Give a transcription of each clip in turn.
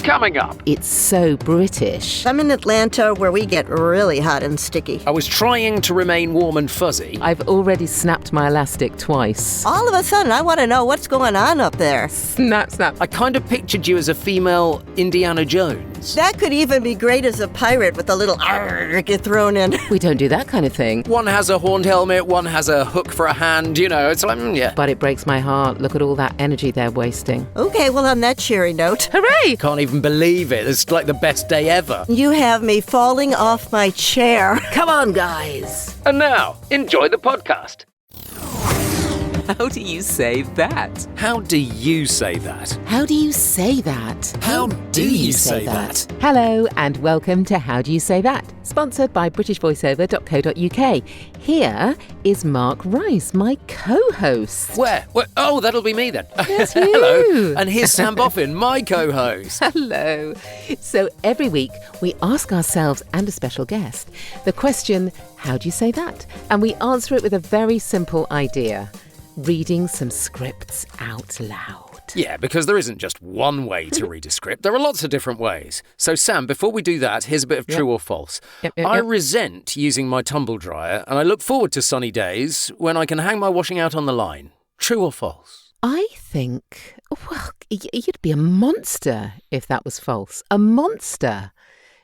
Coming up. It's so British. I'm in Atlanta where we get really hot and sticky. I was trying to remain warm and fuzzy. I've already snapped my elastic twice. All of a sudden, I want to know what's going on up there. Snap, snap. I kind of pictured you as a female Indiana Jones. That could even be great as a pirate with a little argh get thrown in. We don't do that kind of thing. One has a horned helmet, one has a hook for a hand, it's like, yeah. But it breaks my heart. Look at all that energy they're wasting. Okay, well, on that cheery note. Hooray! Can't even believe it. It's like the best day ever. You have me falling off my chair. Come on, guys. And now, enjoy the podcast. How do you say that? How do you say that? How do you say that? How do you say that? Hello and welcome to How Do You Say That? Sponsored by BritishVoiceover.co.uk. Here is Mark Rice, my co-host. Where? Oh, that'll be me then. Yes, Hello. you. And here's Sam Boffin, my co-host. Hello. So every week we ask ourselves and a special guest the question, how do you say that? And we answer it with a very simple idea. Reading some scripts out loud. Yeah, because there isn't just one way to read a script. There are lots of different ways. So, Sam, before we do that, here's a bit of true or false. I resent using my tumble dryer, and I look forward to sunny days when I can hang my washing out on the line. True or false? I think, well, you'd be a monster if that was false. A monster.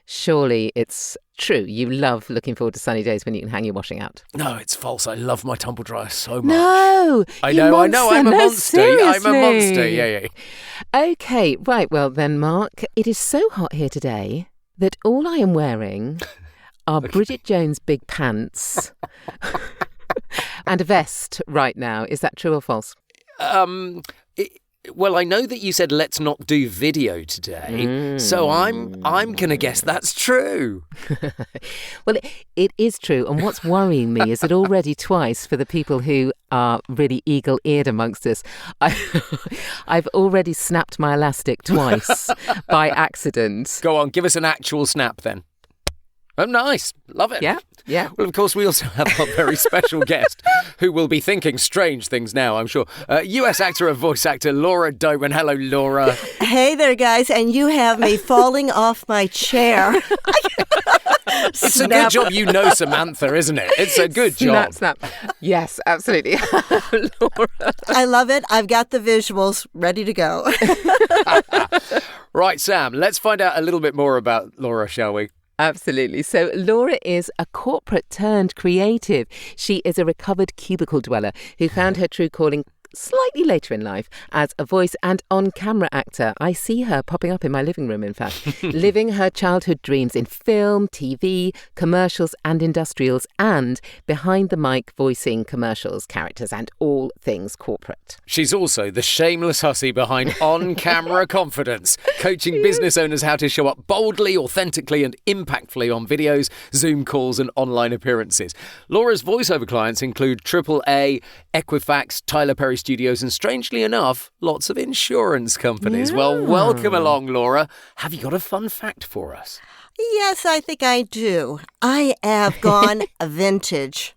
Surely it's true. You love looking forward to sunny days when you can hang your washing out. No, it's false. I love my tumble dryer so much. No, I know. I'm a monster. I'm a monster. Yeah. Okay, right. Well then, Mark, it is so hot here today that all I am wearing are Bridget Jones' big pants and a vest right now. Is that true or false? Well, I know that you said let's not do video today, so I'm going to guess that's true. Well, it is true, and what's worrying me is that already twice, for the people who are really eagle-eared amongst us, I've already snapped my elastic twice by accident. Go on, give us an actual snap then. Oh, nice. Love it. Yeah. Well, of course, we also have a very special guest who will be thinking strange things now, I'm sure. US actor and voice actor Laura Doman. Hello, Laura. Hey there, guys, and you have me falling off my chair. It's a good job you know Samantha, isn't it? It's a good job. Snap. Yes, absolutely. Laura. I love it. I've got the visuals ready to go. Right, Sam, let's find out a little bit more about Laura, shall we? Absolutely. So Laura is a corporate turned creative. She is a recovered cubicle dweller who found her true calling slightly later in life as a voice and on-camera actor. I see her popping up in my living room, in fact, living her childhood dreams in film, TV, commercials and industrials, and behind the mic voicing commercials, characters and all things corporate. She's also the shameless hussy behind on-camera confidence, coaching business owners how to show up boldly, authentically and impactfully on videos, Zoom calls and online appearances. Laura's voiceover clients include AAA, Equifax, Tyler Perry Studios and, strangely enough, lots of insurance companies. Yeah. Well, welcome along, Laura. Have you got a fun fact for us? Yes, I think I do. I have gone vintage.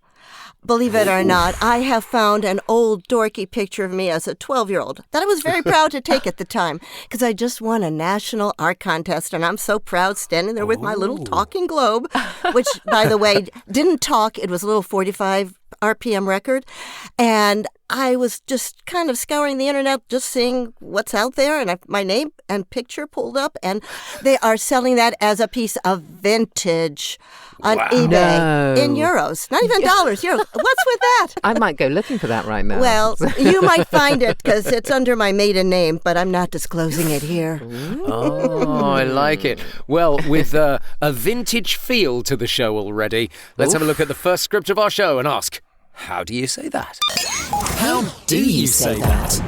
Believe it or not, I have found an old dorky picture of me as a 12-year-old that I was very proud to take at the time because I just won a national art contest and I'm so proud standing there with my little talking globe, which, by the way, didn't talk. It was a little 45 RPM record. And I was just kind of scouring the internet, just seeing what's out there. And my name and picture pulled up. And they are selling that as a piece of vintage on eBay in euros. Not even dollars, euros. What's with that? I might go looking for that right now. Well, you might find it because it's under my maiden name, but I'm not disclosing it here. Oh, I like it. Well, with a vintage feel to the show already, let's have a look at the first script of our show and ask, how do you say that? How do you say that?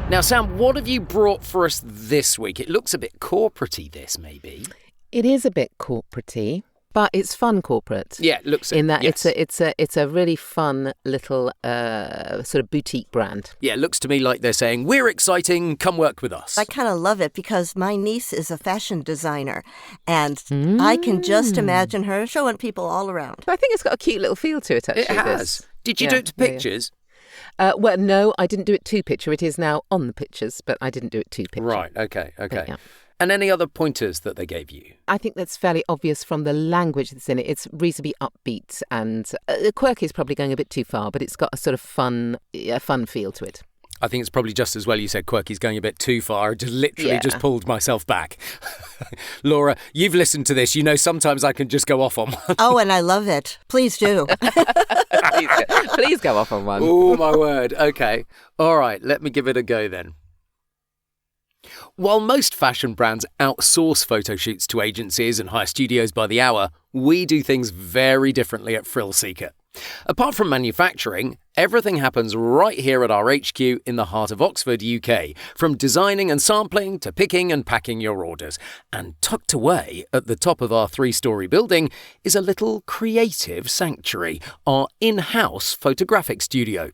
Now, Sam, what have you brought for us this week? It looks a bit corporate-y, this, maybe. It is a bit corporate-y, but it's fun corporate. Yeah, it looks in that yes. it's a really fun little sort of boutique brand. Yeah, it looks to me like they're saying, we're exciting, come work with us. I kind of love it because my niece is a fashion designer and I can just imagine her showing people all around. I think it's got a cute little feel to it, actually. It has. Did you do it to pictures? Yeah. Well, no, I didn't do it to picture. It is now on the pictures, but I didn't do it to picture. Right, okay. Yeah. And any other pointers that they gave you? I think that's fairly obvious from the language that's in it. It's reasonably upbeat, and quirky is probably going a bit too far, but it's got a sort of fun feel to it. I think it's probably just as well you said quirky's going a bit too far. I just pulled myself back. Laura, you've listened to this. You know sometimes I can just go off on one. Oh, and I love it. Please do. Please go off on one. Oh, my word. Okay. All right, let me give it a go then. While most fashion brands outsource photo shoots to agencies and hire studios by the hour, we do things very differently at Frill Seeker. Apart from manufacturing, everything happens right here at our HQ in the heart of Oxford, UK, from designing and sampling to picking and packing your orders. And tucked away at the top of our 3-story building is a little creative sanctuary, our in-house photographic studio.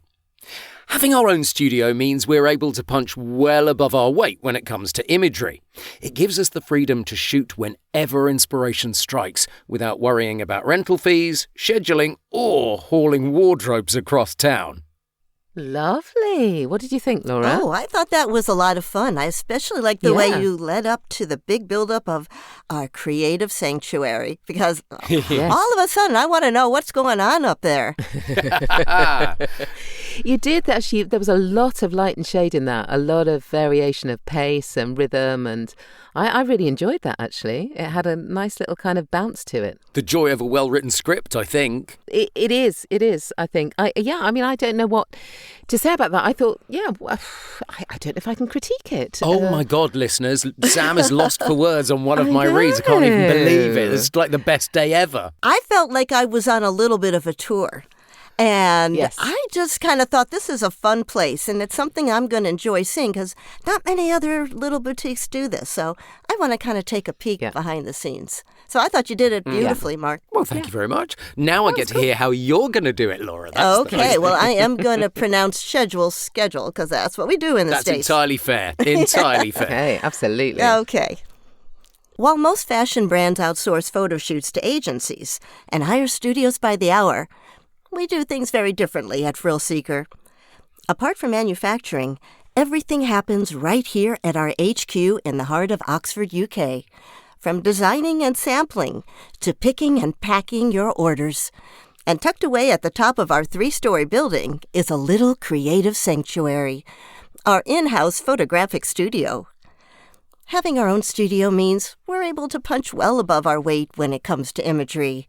Having our own studio means we're able to punch well above our weight when it comes to imagery. It gives us the freedom to shoot whenever inspiration strikes without worrying about rental fees, scheduling, or hauling wardrobes across town. Lovely. What did you think, Laura? Oh, I thought that was a lot of fun. I especially like the way you led up to the big buildup of our creative sanctuary, because all of a sudden I want to know what's going on up there. You did actually. There was a lot of light and shade in that, a lot of variation of pace and rhythm, and I really enjoyed that, actually. It had a nice little kind of bounce to it. The joy of a well-written script, I think. It is, I think. I don't know what to say about that. I thought, I don't know if I can critique it. Oh, my God, listeners. Sam is lost for words on one of my reads. I can't even believe it. It's like the best day ever. I felt like I was on a little bit of a tour. And I just kind of thought this is a fun place, and it's something I'm going to enjoy seeing because not many other little boutiques do this. So I want to kind of take a peek behind the scenes. So I thought you did it beautifully, Mark. Well, thank you very much. Now I get to hear how you're going to do it, Laura. That's okay, well, I am going to pronounce schedule because that's what we do in the States. That's entirely fair. Entirely fair. Okay, absolutely. Okay. While most fashion brands outsource photo shoots to agencies and hire studios by the hour, we do things very differently at Frill Seeker. Apart from manufacturing, everything happens right here at our HQ in the heart of Oxford, UK. From designing and sampling to picking and packing your orders. And tucked away at the top of our 3-story building is a little creative sanctuary, our in-house photographic studio. Having our own studio means we're able to punch well above our weight when it comes to imagery.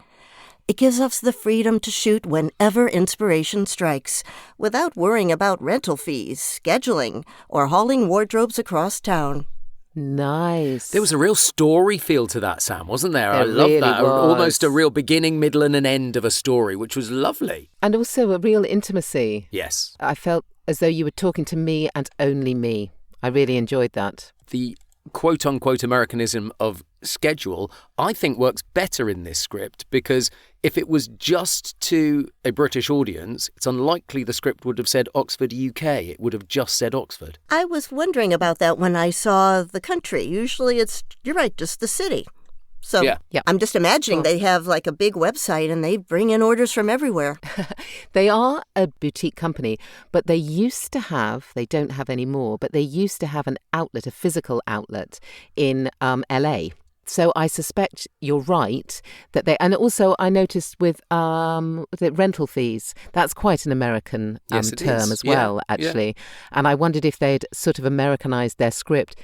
It gives us the freedom to shoot whenever inspiration strikes, without worrying about rental fees, scheduling, or hauling wardrobes across town. Nice. There was a real story feel to that, Sam, wasn't there? I love really that. was. Almost a real beginning, middle, and an end of a story, which was lovely. And also a real intimacy. Yes. I felt as though you were talking to me and only me. I really enjoyed that. The quote-unquote Americanism of schedule, I think works better in this script because if it was just to a British audience, it's unlikely the script would have said Oxford, UK. It would have just said Oxford. I was wondering about that when I saw the country. Usually you're right, just the city. So I'm just imagining they have like a big website and they bring in orders from everywhere. They are a boutique company, but they don't have anymore, but they used to have an outlet, a physical outlet in LA. So I suspect you're right that and also I noticed with the rental fees, that's quite an American term as well, actually. Yeah. And I wondered if they'd sort of Americanized their script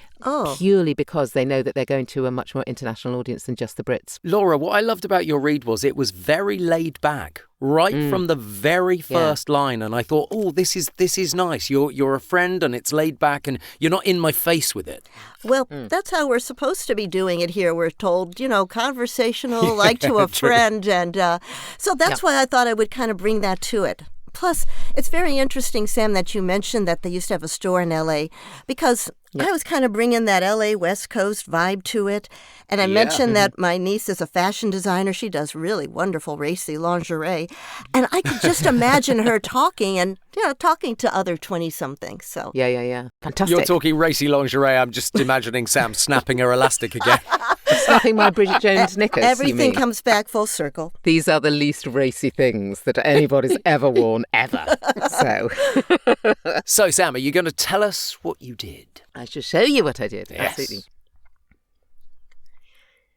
purely because they know that they're going to a much more international audience than just the Brits. Laura, what I loved about your read was it was very laid back. Right from the very first line, and I thought, oh, this is nice. You're a friend, and it's laid back, and you're not in my face with it. Well, that's how we're supposed to be doing it here. We're told, conversational, like to a friend, and so that's why I thought I would kind of bring that to it. Plus, it's very interesting, Sam, that you mentioned that they used to have a store in L.A. because I was kind of bringing that L.A. West Coast vibe to it. And I mentioned that my niece is a fashion designer. She does really wonderful racy lingerie. And I could just imagine her talking to other 20-somethings. So Yeah. Fantastic. You're talking racy lingerie. I'm just imagining Sam snapping her elastic again. Snapping my Bridget Jones knickers. Everything comes back full circle. These are the least racy things that anybody's ever worn, ever. So, Sam, are you going to tell us what you did? I shall show you what I did. Yes. Absolutely.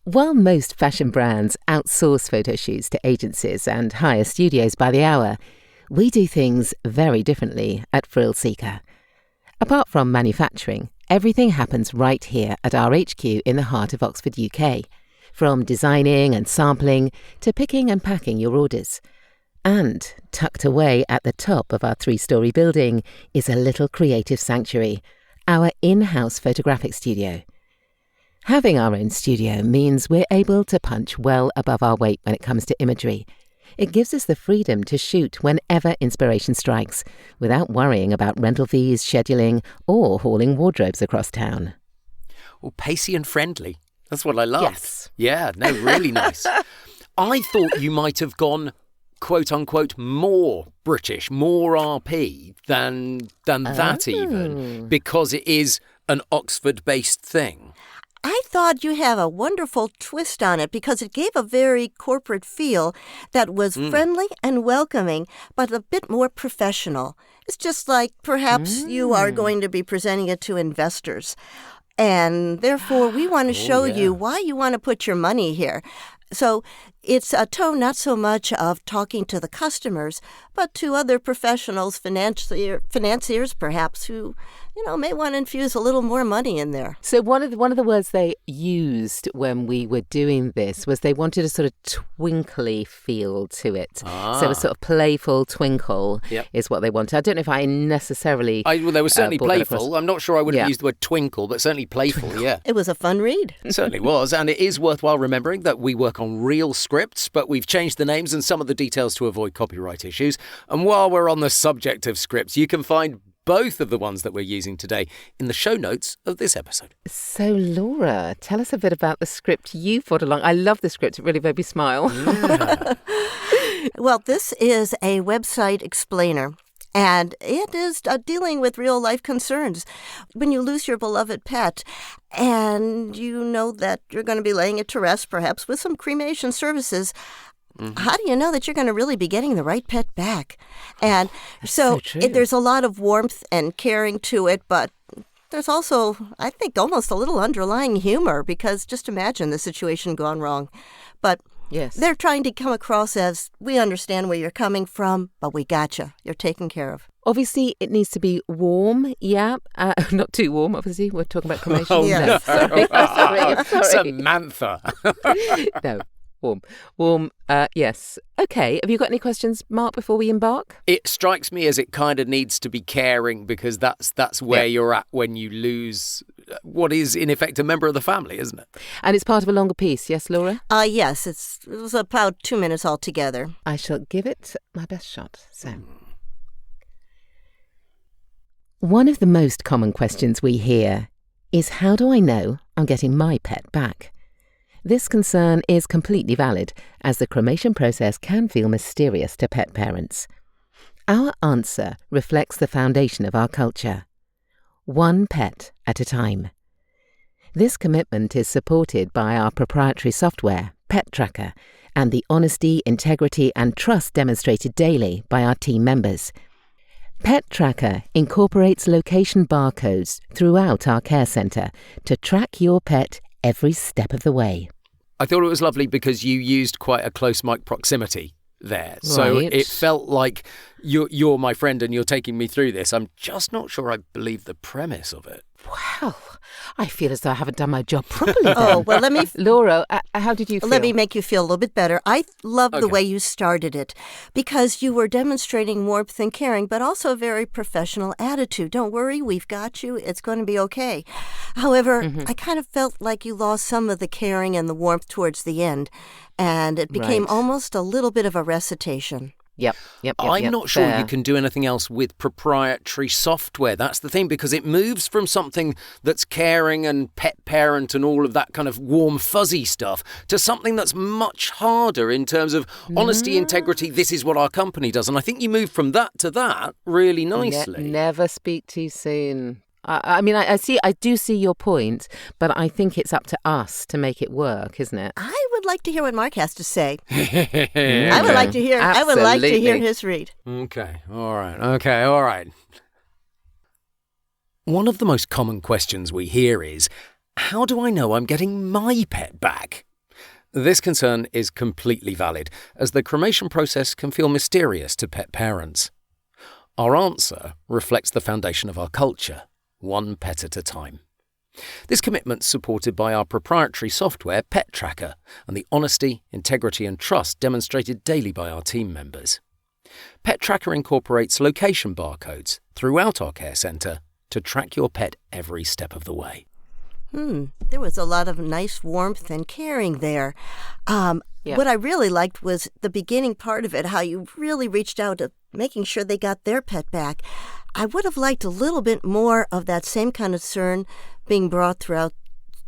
While most fashion brands outsource photo shoots to agencies and hire studios by the hour, we do things very differently at Frill Seeker. Apart from manufacturing, everything happens right here at our HQ in the heart of Oxford, UK. From designing and sampling to picking and packing your orders. And tucked away at the top of our 3-story building is a little creative sanctuary, our in-house photographic studio. Having our own studio means we're able to punch well above our weight when it comes to imagery. It gives us the freedom to shoot whenever inspiration strikes, without worrying about rental fees, scheduling, or hauling wardrobes across town. Well, pacey and friendly. That's what I love. Yes. Yeah, no, really nice. I thought you might have gone, quote unquote, more British, more RP than that even, because it is an Oxford-based thing. I thought you have a wonderful twist on it because it gave a very corporate feel that was friendly and welcoming, but a bit more professional. It's just like perhaps you are going to be presenting it to investors. And therefore, we want to show you why you want to put your money here. So it's a tone not so much of talking to the customers, but to other professionals, financiers perhaps, who, may want to infuse a little more money in there. So one of the words they used when we were doing this was they wanted a sort of twinkly feel to it. So a sort of playful twinkle is what they wanted. I don't know if I necessarily... Well, they were certainly playful. I'm not sure I would have Yeah. used the word twinkle, but certainly playful, yeah. It was a fun read. It certainly was. And it is worthwhile remembering that we work on real scripts, but we've changed the names and some of the details to avoid copyright issues. And while we're on the subject of scripts, you can find both of the ones that we're using today in the show notes of this episode. So, Laura, tell us a bit about the script you thought along. I love the script. It really made me smile. Yeah. Well, this is a website explainer. And it is dealing with real-life concerns. When you lose your beloved pet and you know that you're going to be laying it to rest, perhaps with some cremation services, how do you know that you're going to really be getting the right pet back? And so true. there's a lot of warmth and caring to it, but there's also, I think, almost a little underlying humor, because just imagine the situation gone wrong. But Yes. they're trying to come across as, we understand where you're coming from, but we got you. You're taken care of. Obviously, it needs to be warm, not too warm, obviously. We're talking about cremation. Oh, Yeah. no. Sorry. Samantha. No, warm, yes. Okay, have you got any questions, Mark, before we embark? It strikes me as it kind of needs to be caring, because that's where you're at when you lose what is, in effect, a member of the family, isn't it? And it's part of a longer piece, yes, Laura? Yes, it was about 2 minutes altogether. I shall give it my best shot. So, one of the most common questions we hear is, how do I know I'm getting my pet back? This concern is completely valid, as the cremation process can feel mysterious to pet parents. Our answer reflects the foundation of our culture. One pet at a time. This commitment is supported by our proprietary software, Pet Tracker, and the honesty, integrity, and trust demonstrated daily by our team members. Pet Tracker incorporates location barcodes throughout our care centre to track your pet every step of the way. I thought it was lovely because you used quite a close mic proximity there. So Right. it felt like you're my friend and you're taking me through this. I'm just not sure I believe the premise of it. Wow, I feel as though I haven't done my job properly then. Oh, well, let me Laura, how did you feel? Let me make you feel a little bit better. I love the Okay. way you started it, because you were demonstrating warmth and caring, but also a very professional attitude. Don't worry, we've got you. It's going to be okay. However, I kind of felt like you lost some of the caring and the warmth towards the end, and it became Right. almost a little bit of a recitation. Yep. I'm not sure fair. you can do anything else with proprietary software. That's the thing, because it moves from something that's caring and pet parent and all of that kind of warm, fuzzy stuff to something that's much harder in terms of honesty, integrity. This is what our company does. And I think you move from that to that really nicely. Never speak too soon. I mean, I do see your point, but I think it's up to us to make it work, isn't it? I would like to hear what Mark has to say. I would like to hear. I would like to hear Absolutely. his read. Okay, all right. One of the most common questions we hear is, how do I know I'm getting my pet back? This concern is completely valid, as the cremation process can feel mysterious to pet parents. Our answer reflects the foundation of our culture, one pet at a time. This commitment's supported by our proprietary software, Pet Tracker, and the honesty, integrity and trust demonstrated daily by our team members. Pet Tracker incorporates location barcodes throughout our care centre to track your pet every step of the way. There was a lot of nice warmth and caring there. What I really liked was the beginning part of it, how you really reached out to making sure they got their pet back. I would have liked a little bit more of that same kind of concern being brought throughout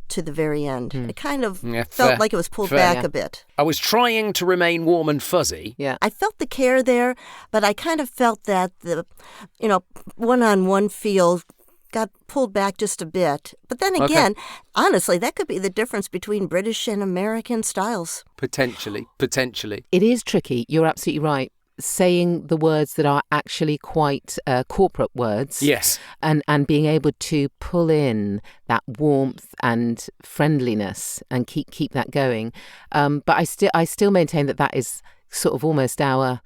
to the very end. It kind of felt like it was pulled back a bit. I was trying to remain warm and fuzzy. Yeah. I felt the care there, but I kind of felt that the, one-on-one feel got pulled back just a bit. But then again, honestly, that could be the difference between British and American styles. Potentially. It is tricky. You're absolutely right. Saying the words that are actually quite corporate words. Yes. And being able to pull in that warmth and friendliness and keep that going. But I still maintain that is sort of almost something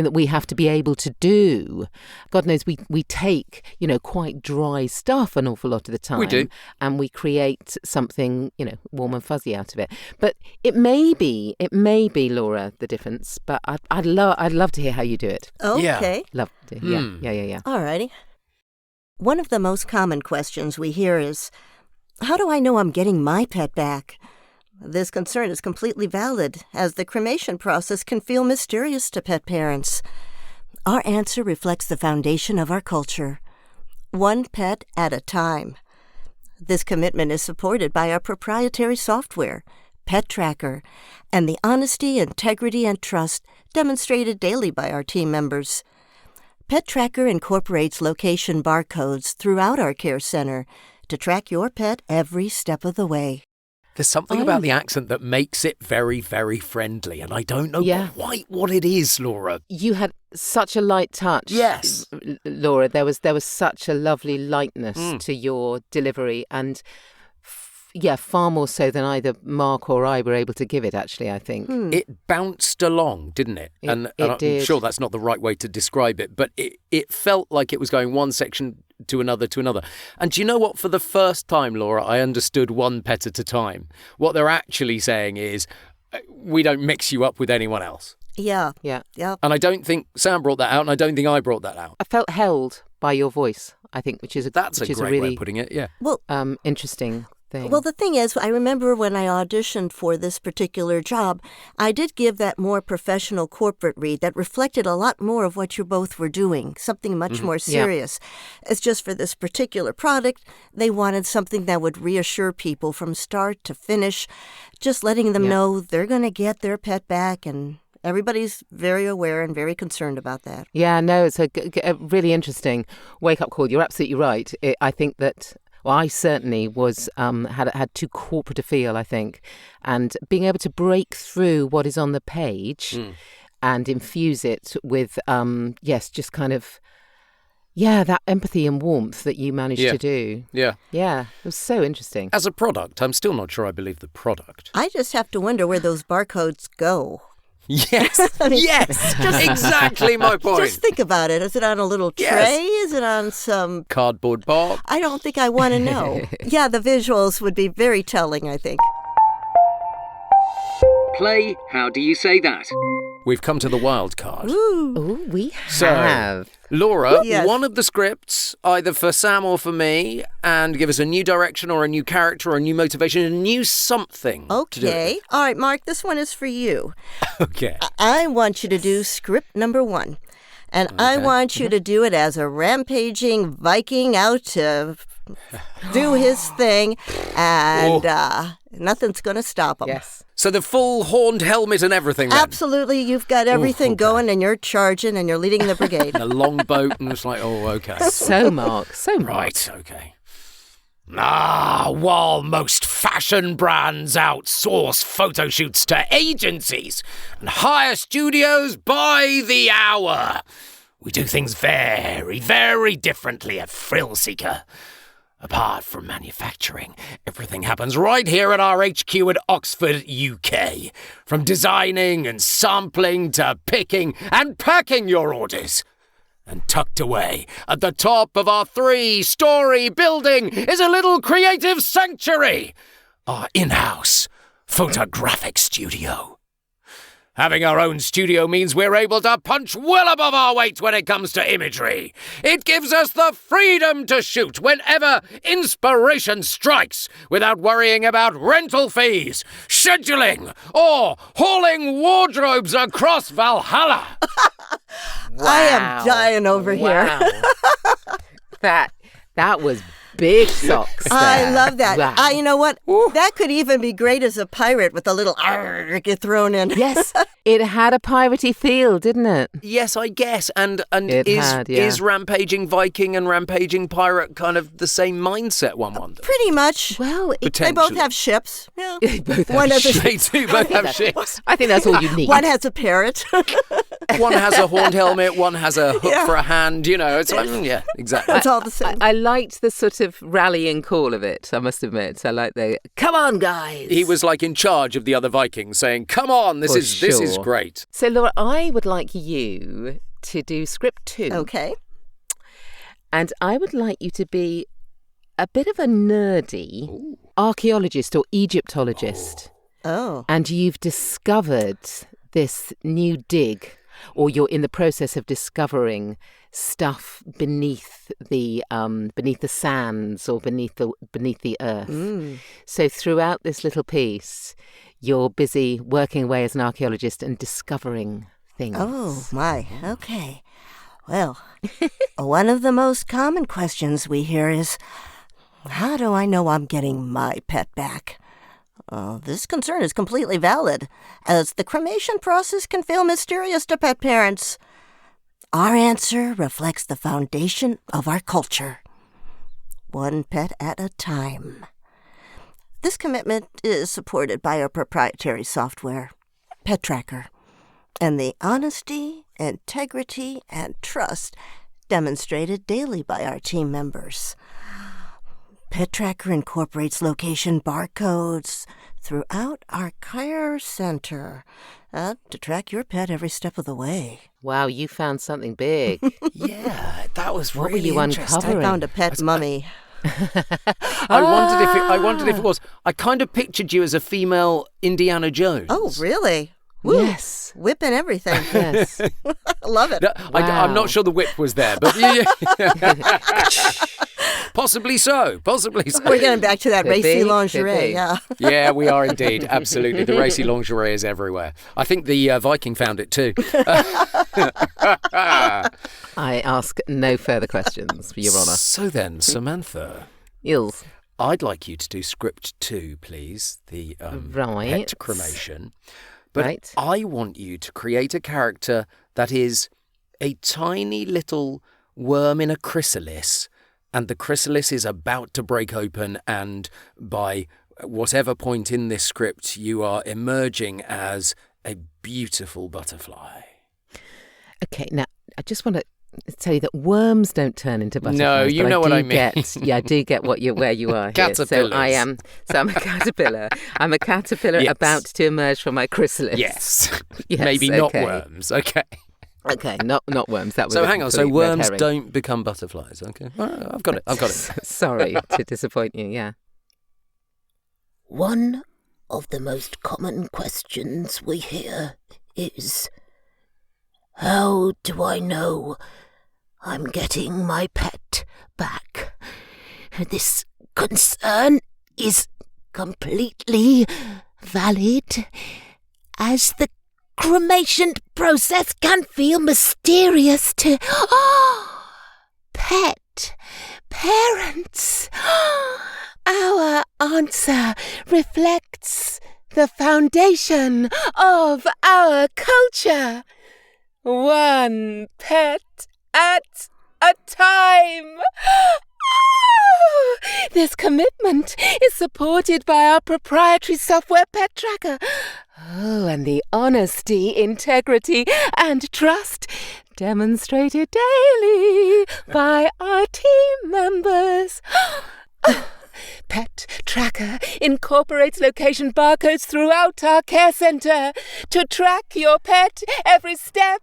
that we have to be able to do. God knows we take, quite dry stuff an awful lot of the time. We do. And we create something, warm and fuzzy out of it. But it may be, Laura, the difference. But I'd love to hear how you do it. Okay. Love to. Yeah. All righty. One of the most common questions we hear is, how do I know I'm getting my pet back? This concern is completely valid, as the cremation process can feel mysterious to pet parents. Our answer reflects the foundation of our culture. One pet at a time. This commitment is supported by our proprietary software, Pet Tracker, and the honesty, integrity, and trust demonstrated daily by our team members. Pet Tracker incorporates location barcodes throughout our care center to track your pet every step of the way. There's something about the accent that makes it very, very friendly, and I don't know quite what it is, Laura. You had such a light touch. Yes. Laura, there was such a lovely lightness to your delivery, and far more so than either Mark or I were able to give it, actually, I think. It bounced along, didn't it? And I'm did. sure that's not the right way to describe it, but it felt like it was going one section to another. And do you know what? For the first time, Laura, I understood one pet at a time. What they're actually saying is, we don't mix you up with anyone else. Yeah. And I don't think Sam brought that out, and I don't think I brought that out. I felt held by your voice, I think, which is a great really way of putting it, yeah. Well, interesting thing. Well, the thing is, I remember when I auditioned for this particular job, I did give that more professional corporate read that reflected a lot more of what you both were doing, something much more serious. It's just for this particular product, they wanted something that would reassure people from start to finish, just letting them know they're going to get their pet back, and everybody's very aware and very concerned about that. Yeah, no, it's a really interesting wake-up call. You're absolutely right. I think that... Well, I certainly was had too corporate a feel, I think, and being able to break through what is on the page and infuse it with, just kind of, that empathy and warmth that you managed to do. Yeah. Yeah, it was so interesting. As a product, I'm still not sure I believe the product. I just have to wonder where those barcodes go. Yes, exactly my point. Just think about it. Is it on a little tray? Yes. Is it on some cardboard box? I don't think I want to know. Yeah, the visuals would be very telling, I think. Play, how do you say that? We've come to the wild card. Ooh, we have. So, Laura, Yes. one of the scripts, either for Sam or for me, and give us a new direction or a new character or a new motivation, a new something. To do Okay. it. All right, Mark, this one is for you. Okay. I want you to do script number 1. And I want you to do it as a rampaging Viking out to do his thing, and nothing's going to stop him. Yes. So the full horned helmet and everything then? Absolutely. You've got everything going, and you're charging, and you're leading the brigade. And a long boat, and it's like, okay. So Mark. Right, okay. While most fashion brands outsource photoshoots to agencies and hire studios by the hour, we do things very, very differently at Frill Seeker. Apart from manufacturing, everything happens right here at our HQ at Oxford, UK. From designing and sampling to picking and packing your orders. And tucked away at the top of our 3-story building is a little creative sanctuary. Our in-house photographic studio. Having our own studio means we're able to punch well above our weight when it comes to imagery. It gives us the freedom to shoot whenever inspiration strikes without worrying about rental fees, scheduling, or hauling wardrobes across Valhalla. I am dying over here. That was big socks there. I love that. Wow. You know what? That could even be great as a pirate with a little arg get thrown in. Yes, it had a piratey feel, didn't it? Yes, I guess. And It had, yeah. is Rampaging Viking and Rampaging Pirate kind of the same mindset, one wonders? Pretty much. Well, They both have ships. Yeah. they both have One has a They do both have ships. I think that's all you need. One has a parrot. One has a horned helmet, one has a hook Yeah. for a hand, it's like, yeah, exactly. It's all the same. I liked the sort of rallying call of it, I must admit. I like the, come on, guys. He was like in charge of the other Vikings saying, come on, this is great. So, Laura, I would like you to do script 2. Okay. And I would like you to be a bit of a nerdy archaeologist or Egyptologist. Oh. And you've discovered this new dig, or you're in the process of discovering stuff beneath the sands or beneath the earth. So throughout this little piece, you're busy working away as an archaeologist and discovering things. Oh, my. Okay. Well, one of the most common questions we hear is, how do I know I'm getting my pet back? This concern is completely valid, as the cremation process can feel mysterious to pet parents. Our answer reflects the foundation of our culture. One pet at a time. This commitment is supported by our proprietary software, Pet Tracker, and the honesty, integrity, and trust demonstrated daily by our team members. Pet Tracker incorporates location barcodes throughout our care center to track your pet every step of the way. Wow, you found something big. Yeah, that was What were really you interesting. uncovering? I found a pet mummy. I wondered if it was. I kind of pictured you as a female Indiana Jones. Oh, really? Woo. Yes. Whip and everything. Yes. I love it. No, I'm Wow. not sure the whip was there, but yeah. Possibly so. We're getting back to that Could racy be, lingerie. could be. Yeah. Yeah, we are indeed. Absolutely. The racy lingerie is everywhere. I think the Viking found it too. I ask no further questions, Your Honour. So then, Samantha, Ills. I'd like you to do script 2, please. The Right. pet cremation. But Right. I want you to create a character that is a tiny little worm in a chrysalis, and the chrysalis is about to break open, and by whatever point in this script you are emerging as a beautiful butterfly. Okay, now, I just want to tell you that worms don't turn into butterflies. No, you but know what I mean. I do get where you are here. So Caterpillars. I'm a caterpillar. I'm a caterpillar Yes. about to emerge from my chrysalis. Yes. Yes, Maybe not okay. worms. Okay. Okay, not worms. That was So a hang on. So complete red worms herring. don't become butterflies. Okay. All right, I've got it. Sorry to disappoint you, yeah. One of the most common questions we hear is, how do I know I'm getting my pet back? This concern is completely valid, as the cremation process can feel mysterious to pet parents. Our answer reflects the foundation of our culture. One pet at a time. This commitment is supported by our proprietary software Pet Tracker. Oh, and the honesty, integrity, and trust demonstrated daily by our team members. Pet Tracker incorporates location barcodes throughout our care centre to track your pet every step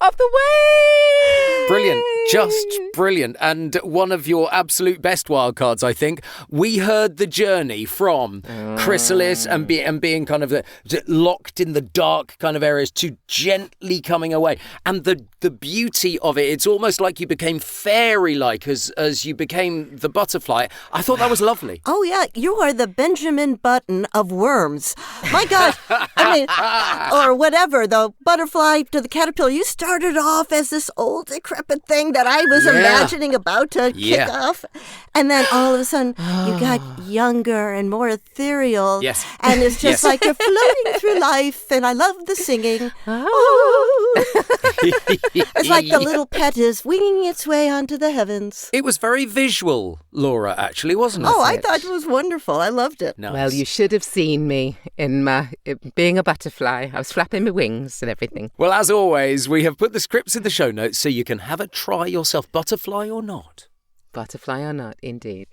of the way. Brilliant. Just brilliant. And one of your absolute best wildcards, I think. We heard the journey from chrysalis and being kind of locked in the dark kind of areas to gently coming away. And the beauty of it, it's almost like you became fairy-like as you became the butterfly. I thought that was lovely. Oh, yeah. You are the Benjamin Button of worms. My God. I mean, or whatever, the butterfly to the caterpillar. You started off as this old, decrepit thing that I was imagining about to kick off. And then all of a sudden, you got younger and more ethereal. Yes. And it's just like you're floating through life. And I love the singing. It's like the little pet is winging its way onto the heavens. It was very visual, Laura, actually, wasn't it? Oh, I thought it was wonderful. I loved it. Nice. Well, you should have seen me in being a butterfly. I was flapping my wings and everything. Well, as always, we have put the scripts in the show notes so you can have a try yourself, butterfly or not. Butterfly or not, indeed.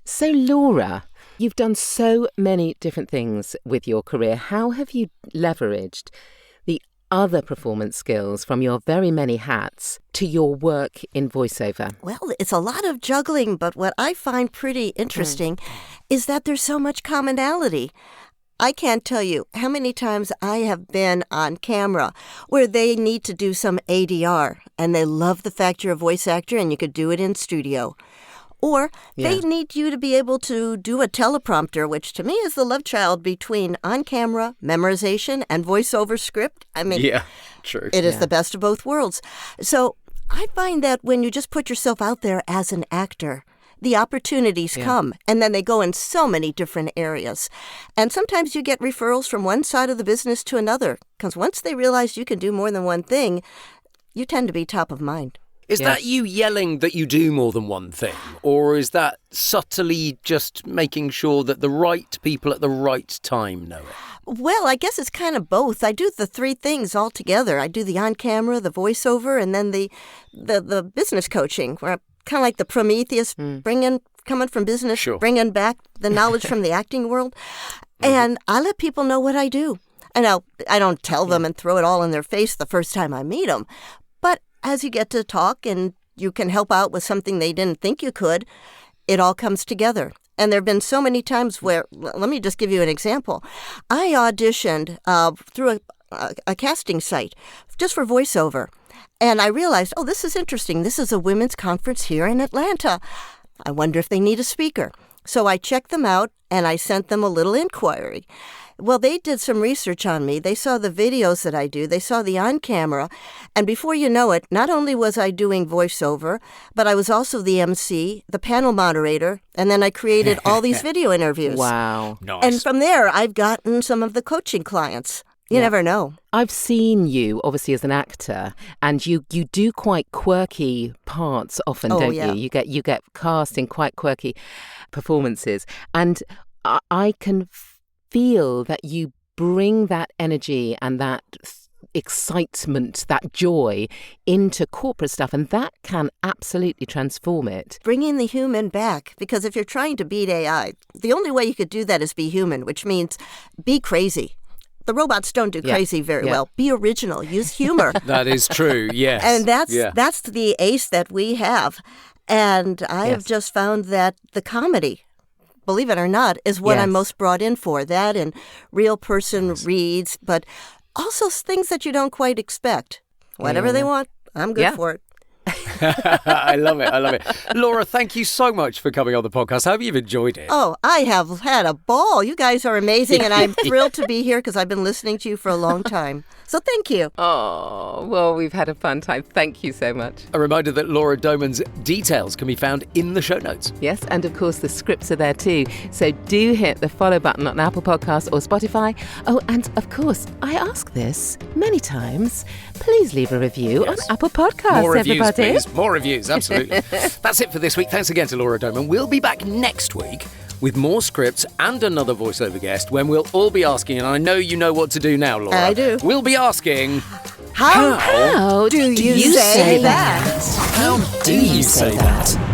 So, Laura, you've done so many different things with your career. How have you leveraged the other performance skills from your very many hats to your work in voiceover? Well, it's a lot of juggling, but what I find pretty interesting is that there's so much commonality. I can't tell you how many times I have been on camera where they need to do some ADR and they love the fact you're a voice actor and you could do it in studio. Or they need you to be able to do a teleprompter, which to me is the love child between on-camera memorization and voiceover script. I mean, true. It is the best of both worlds. So I find that when you just put yourself out there as an actor, the opportunities come, and then they go in so many different areas. And sometimes you get referrals from one side of the business to another, because once they realize you can do more than one thing, you tend to be top of mind. Is that you yelling that you do more than one thing? Or is that subtly just making sure that the right people at the right time know it? Well, I guess it's kind of both. I do the three things all together. I do the on-camera, the voiceover, and then the business coaching, where I'm kind of like the Prometheus, coming from business, bringing back the knowledge from the acting world. And I let people know what I do. And I don't tell them and throw it all in their face the first time I meet them. But as you get to talk and you can help out with something they didn't think you could, it all comes together. And there have been so many times where, let me just give you an example. I auditioned through a casting site just for voiceover. And I realized, this is interesting. This is a women's conference here in Atlanta. I wonder if they need a speaker. So I checked them out and I sent them a little inquiry. Well, they did some research on me. They saw the videos that I do. They saw the on-camera. And before you know it, not only was I doing voiceover, but I was also the MC, the panel moderator, and then I created all these video interviews. Wow. Nice. And from there, I've gotten some of the coaching clients. You never know. I've seen you, obviously, as an actor, and you do quite quirky parts often, don't you? You get cast in quite quirky performances. And I can feel that you bring that energy and that excitement, that joy into corporate stuff, and that can absolutely transform it. Bringing the human back, because if you're trying to beat AI, the only way you could do that is be human, which means be crazy. The robots don't do crazy very well. Be original. Use humor. That is true, yes. And that's the ace that we have. And I have just found that the comedy, believe it or not, is what I'm most brought in for. That and real person reads, but also things that you don't quite expect. Whatever they want, I'm good for it. I love it. Laura, thank you so much for coming on the podcast. I hope you've enjoyed it. Oh, I have had a ball. You guys are amazing, and I'm thrilled to be here because I've been listening to you for a long time. So thank you. Oh, well, we've had a fun time. Thank you so much. A reminder that Laura Doman's details can be found in the show notes. Yes, and of course the scripts are there too. So do hit the follow button on Apple Podcasts or Spotify. Oh, and of course, I ask this many times. Please leave a review on Apple Podcasts, More reviews, everybody. please. More reviews, absolutely. That's it for this week. Thanks again to Laura Doman. We'll be back next week with more scripts and another voiceover guest when we'll all be asking, and I know you know what to do now, Laura. I do. We'll be asking, How do you say that? How do you say that?